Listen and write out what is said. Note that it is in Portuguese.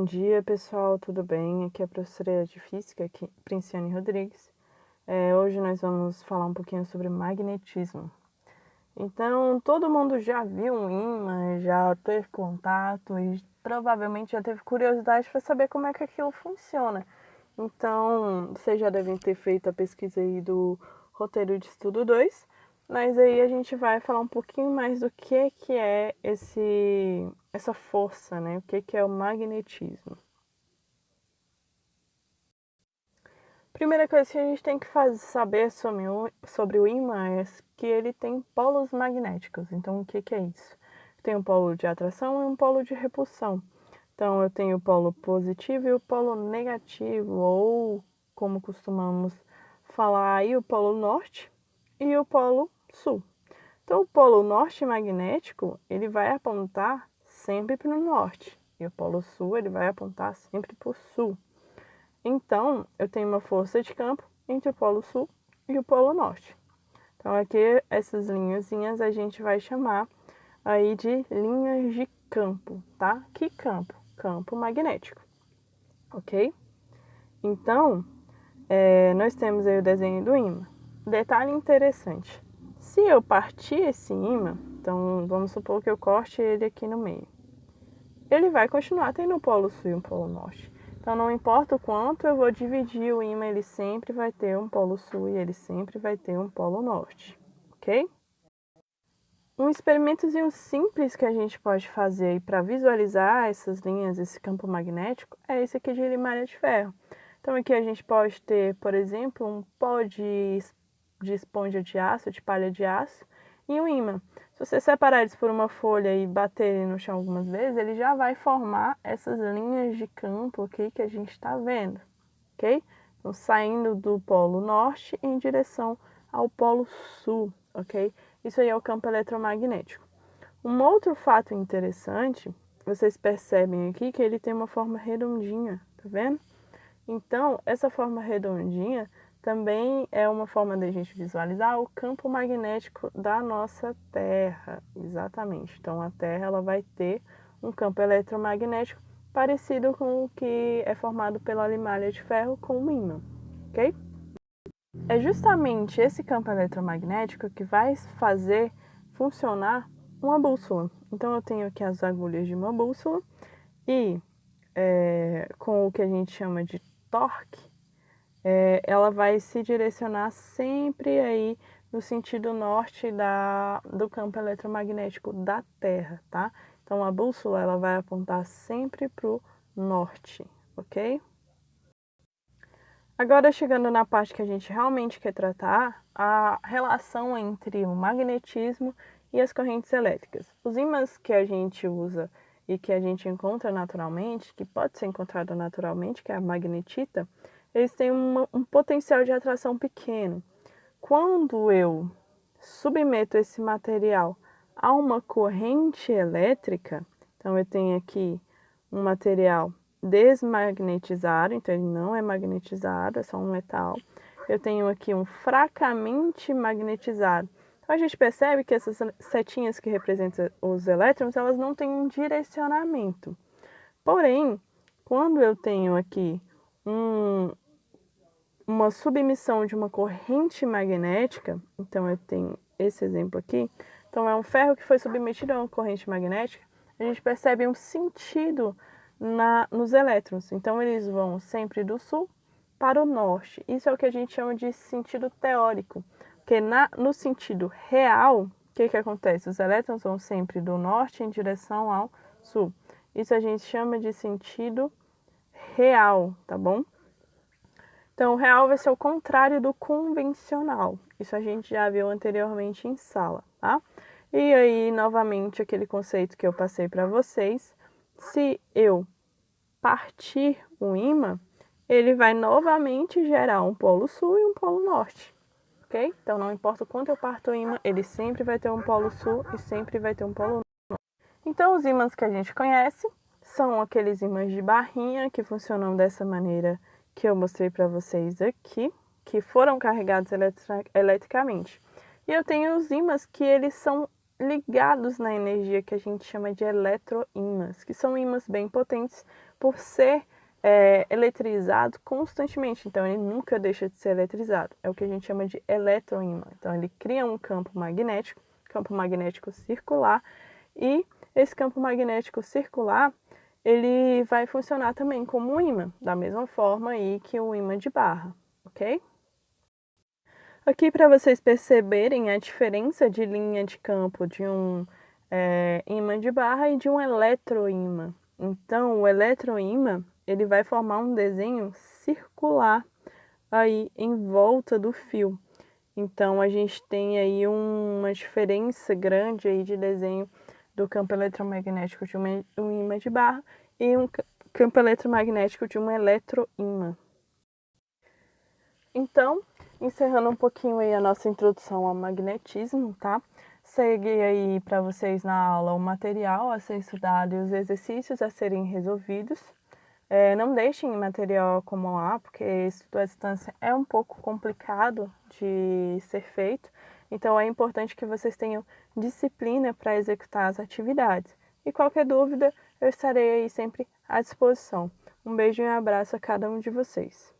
Bom dia, pessoal, tudo bem? Aqui é a professora de Física, Princiane Rodrigues. Hoje nós vamos falar um pouquinho sobre magnetismo. Então, todo mundo já viu um ímã, já teve contato e provavelmente já teve curiosidade para saber como é que aquilo funciona. Então, vocês já devem ter feito a pesquisa aí do roteiro de estudo 2, mas aí a gente vai falar um pouquinho mais do que é essa força, né? O que é o magnetismo. Primeira coisa que a gente tem que saber sobre o ímã é que ele tem polos magnéticos. Então, o que é isso? Tem um polo de atração e um polo de repulsão. Então, eu tenho o polo positivo e o polo negativo, ou como costumamos falar aí, o polo norte e o polo sul. Então, o polo norte magnético, ele vai apontar sempre para o norte, e o polo sul, ele vai apontar sempre para o sul. Então, eu tenho uma força de campo entre o polo sul e o polo norte. Então, aqui, essas linhazinhas a gente vai chamar aí de linhas de campo, tá? Que campo? Campo magnético, ok? Então, nós temos aí o desenho do ímã. Detalhe interessante, se eu partir esse ímã, então vamos supor que eu corte ele aqui no meio, ele vai continuar tendo um polo sul e um polo norte. Então, não importa o quanto eu vou dividir o ímã, ele sempre vai ter um polo sul e ele sempre vai ter um polo norte, ok? Um experimentozinho simples que a gente pode fazer para visualizar essas linhas, esse campo magnético, é esse aqui de limalha de ferro. Então, aqui a gente pode ter, por exemplo, um pó de esponja de aço, de palha de aço, e um ímã. Se você separar eles por uma folha e bater ele no chão algumas vezes, ele já vai formar essas linhas de campo aqui que a gente está vendo, ok? Então, saindo do polo norte em direção ao polo sul, ok? Isso aí é o campo eletromagnético. Um outro fato interessante, vocês percebem aqui que ele tem uma forma redondinha, tá vendo? Então, essa forma redondinha também é uma forma da gente visualizar o campo magnético da nossa Terra, exatamente. Então, a Terra ela vai ter um campo eletromagnético parecido com o que é formado pela limalha de ferro com o ímã, ok? É justamente esse campo eletromagnético que vai fazer funcionar uma bússola. Então, eu tenho aqui as agulhas de uma bússola e com o que a gente chama de torque, ela vai se direcionar sempre aí no sentido norte do campo eletromagnético da Terra, tá? Então, a bússola ela vai apontar sempre para o norte, ok? Agora, chegando na parte que a gente realmente quer tratar, a relação entre o magnetismo e as correntes elétricas. Os ímãs que a gente usa e que a gente encontra naturalmente, que pode ser encontrado naturalmente, que é a magnetita, eles têm um potencial de atração pequeno. Quando eu submeto esse material a uma corrente elétrica, então eu tenho aqui um material desmagnetizado, então ele não é magnetizado, é só um metal. Eu tenho aqui um fracamente magnetizado. Então a gente percebe que essas setinhas que representam os elétrons, elas não têm um direcionamento. Porém, quando eu tenho aqui uma submissão de uma corrente magnética, então eu tenho esse exemplo aqui, então é um ferro que foi submetido a uma corrente magnética, a gente percebe um sentido nos elétrons, então eles vão sempre do sul para o norte. Isso é o que a gente chama de sentido teórico, porque no sentido real, o que acontece? Os elétrons vão sempre do norte em direção ao sul. Isso a gente chama de sentido real, tá bom? Então, o real vai ser o contrário do convencional. Isso a gente já viu anteriormente em sala, tá? E aí, novamente, aquele conceito que eu passei para vocês. Se eu partir o ímã, ele vai novamente gerar um polo sul e um polo norte, ok? Então, não importa o quanto eu parto o ímã, ele sempre vai ter um polo sul e sempre vai ter um polo norte. Então, os ímãs que a gente conhece são aqueles ímãs de barrinha que funcionam dessa maneira que eu mostrei para vocês aqui, que foram carregados eletricamente. E eu tenho os ímãs que eles são ligados na energia que a gente chama de eletroímãs, que são ímãs bem potentes, por ser eletrizado constantemente, então ele nunca deixa de ser eletrizado. É o que a gente chama de eletroímã. Então ele cria um campo magnético circular, e esse campo magnético circular, ele vai funcionar também como um ímã, da mesma forma aí que o ímã de barra, ok? Aqui para vocês perceberem a diferença de linha de campo de um ímã de barra e de um eletroímã. Então, o eletroímã, ele vai formar um desenho circular aí em volta do fio. Então, a gente tem aí uma diferença grande aí de desenho do campo eletromagnético de um ímã de barra e um campo eletromagnético de um eletroímã. Então, encerrando um pouquinho aí a nossa introdução ao magnetismo, tá? Segui aí para vocês na aula o material a ser estudado e os exercícios a serem resolvidos. Não deixem o material acumular, porque estudo à distância é um pouco complicado de ser feito. Então, é importante que vocês tenham disciplina para executar as atividades. E qualquer dúvida, eu estarei aí sempre à disposição. Um beijo e um abraço a cada um de vocês.